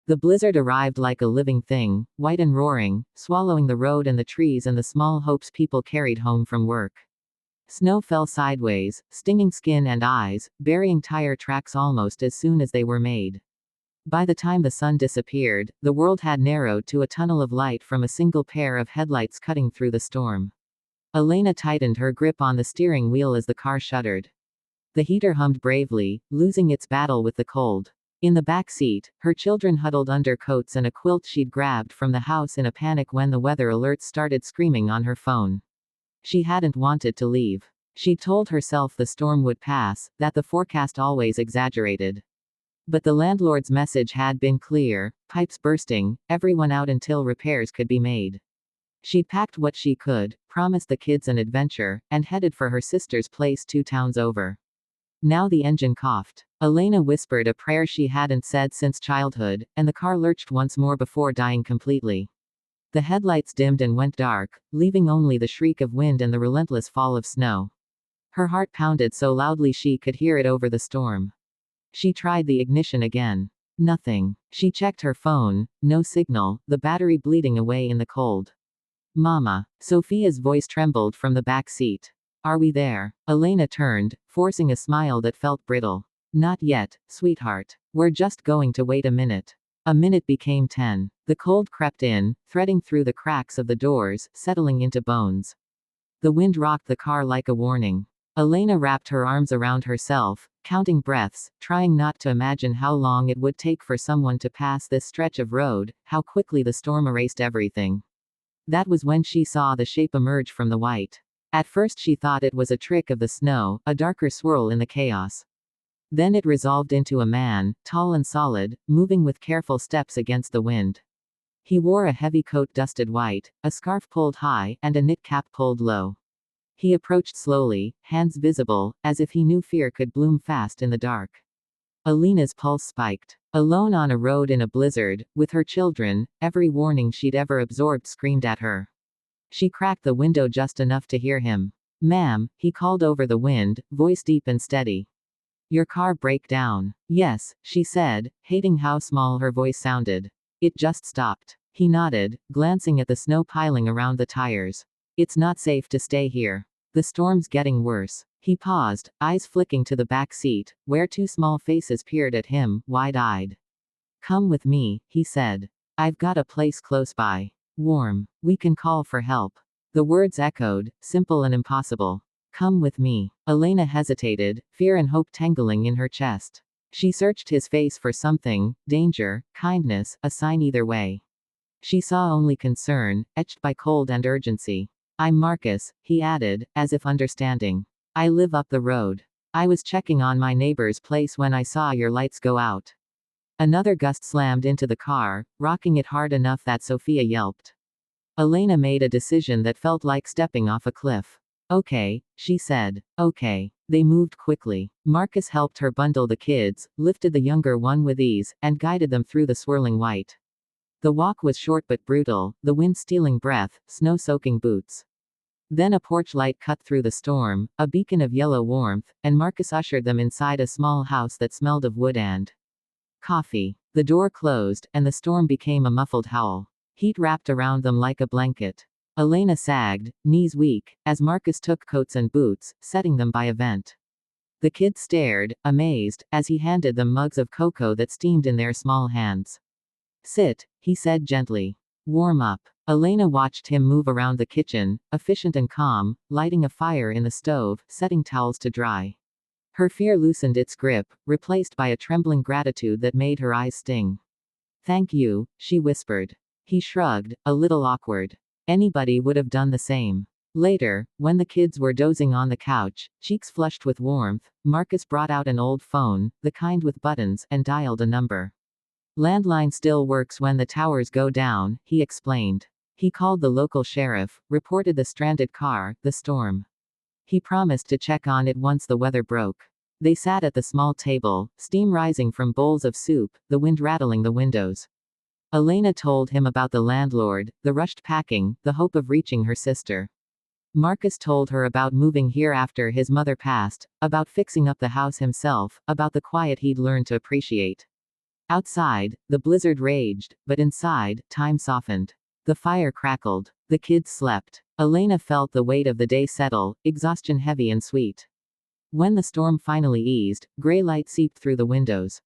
The blizzard arrived like a living thing, white and roaring, swallowing the road and the trees and the small hopes people carried home from work. Snow fell sideways, stinging skin and eyes, burying tire tracks almost as soon as they were made. By the time the sun disappeared, the world had narrowed to a tunnel of light from a single pair of headlights cutting through the storm. Elena tightened her grip on the steering wheel as the car shuddered. The heater hummed bravely, losing its battle with the cold. In the back seat, her children huddled under coats and a quilt she'd grabbed from the house in a panic when the weather alerts started screaming on her phone. She hadn't wanted to leave. She'd told herself the storm would pass, that the forecast always exaggerated. But the landlord's message had been clear: pipes bursting, everyone out until repairs could be made. She'd packed what she could, promised the kids an adventure, and headed for her sister's place 2 towns over. Now the engine coughed. Elena whispered a prayer she hadn't said since childhood, and the car lurched once more before dying completely. The headlights dimmed and went dark, leaving only the shriek of wind and the relentless fall of snow. Her heart pounded so loudly she could hear it over the storm. She tried the ignition again. Nothing. She checked her phone, no signal, the battery bleeding away in the cold. Mama. Sophia's voice trembled from the back seat. Are we there? Elena turned, forcing a smile that felt brittle. Not yet, sweetheart. We're just going to wait a minute. A minute became 10. The cold crept in, threading through the cracks of the doors, settling into bones. The wind rocked the car like a warning. Elena wrapped her arms around herself, counting breaths, trying not to imagine how long it would take for someone to pass this stretch of road, how quickly the storm erased everything. That was when she saw the shape emerge from the white. At first she thought it was a trick of the snow, a darker swirl in the chaos. Then it resolved into a man, tall and solid, moving with careful steps against the wind. He wore a heavy coat dusted white, a scarf pulled high, and a knit cap pulled low. He approached slowly, hands visible, as if he knew fear could bloom fast in the dark. Elena's pulse spiked. Alone on a road in a blizzard, with her children, every warning she'd ever absorbed screamed at her. She cracked the window just enough to hear him. Ma'am, he called over the wind, voice deep and steady. Your car break down. Yes, she said, hating how small her voice sounded. It just stopped. He nodded, glancing at the snow piling around the tires. It's not safe to stay here. The storm's getting worse. He paused, eyes flicking to the back seat, where 2 small faces peered at him, wide-eyed. Come with me, he said. I've got a place close by. Warm. We can call for help. The words echoed, simple and impossible. Come with me. Elena hesitated, fear and hope tangling in her chest. She searched his face for something: danger, kindness, a sign either way. She saw only concern, etched by cold and urgency. I'm Marcus, he added, as if understanding. I live up the road. I was checking on my neighbor's place when I saw your lights go out. Another gust slammed into the car, rocking it hard enough that Sophia yelped. Elena made a decision that felt like stepping off a cliff. Okay, she said. Okay. They moved quickly. Marcus helped her bundle the kids, lifted the younger one with ease, and guided them through the swirling white. The walk was short but brutal, the wind stealing breath, snow-soaking boots. Then a porch light cut through the storm, a beacon of yellow warmth, and Marcus ushered them inside a small house that smelled of wood and coffee. The door closed, and the storm became a muffled howl. Heat wrapped around them like a blanket. Elena sagged, knees weak, as Marcus took coats and boots, setting them by a vent. The kids stared, amazed, as he handed them mugs of cocoa that steamed in their small hands. Sit, he said gently. Warm up. Elena watched him move around the kitchen, efficient and calm, lighting a fire in the stove, setting towels to dry. Her fear loosened its grip, replaced by a trembling gratitude that made her eyes sting. Thank you, she whispered. He shrugged, a little awkward. Anybody would have done the same. Later, when the kids were dozing on the couch, cheeks flushed with warmth, Marcus brought out an old phone, the kind with buttons, and dialed a number. Landline still works when the towers go down, he explained. He called the local sheriff, reported the stranded car, the storm. He promised to check on it once the weather broke. They sat at the small table, steam rising from bowls of soup, the wind rattling the windows. Elena told him about the landlord, the rushed packing, the hope of reaching her sister. Marcus told her about moving here after his mother passed, about fixing up the house himself, about the quiet he'd learned to appreciate. Outside, the blizzard raged, but inside, time softened. The fire crackled. The kids slept. Elena felt the weight of the day settle, exhaustion heavy and sweet. When the storm finally eased, gray light seeped through the windows.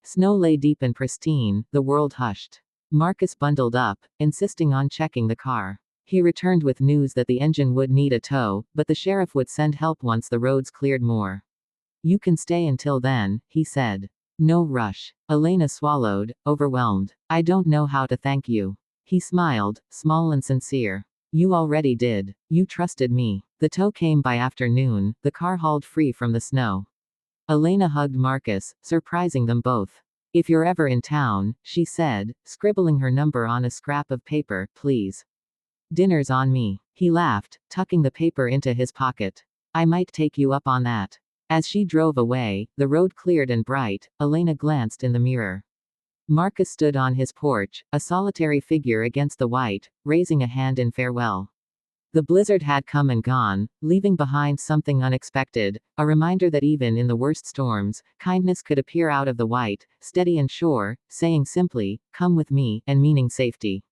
Snow lay deep and pristine, the world hushed. Marcus bundled up, insisting on checking the car. He returned with news that the engine would need a tow, but the sheriff would send help once the roads cleared more. You can stay until then, he said. No rush. Elena swallowed, overwhelmed. I don't know how to thank you. He smiled, small and sincere. You already did. You trusted me. The tow came by afternoon, the car hauled free from the snow. Elena hugged Marcus, surprising them both. If you're ever in town, she said, scribbling her number on a scrap of paper, please. Dinner's on me. He laughed, tucking the paper into his pocket. I might take you up on that. As she drove away, the road cleared and bright. Elena glanced in the mirror. Marcus stood on his porch, a solitary figure against the white, raising a hand in farewell. The blizzard had come and gone, leaving behind something unexpected, a reminder that even in the worst storms, kindness could appear out of the white, steady and sure, saying simply, come with me, and meaning safety.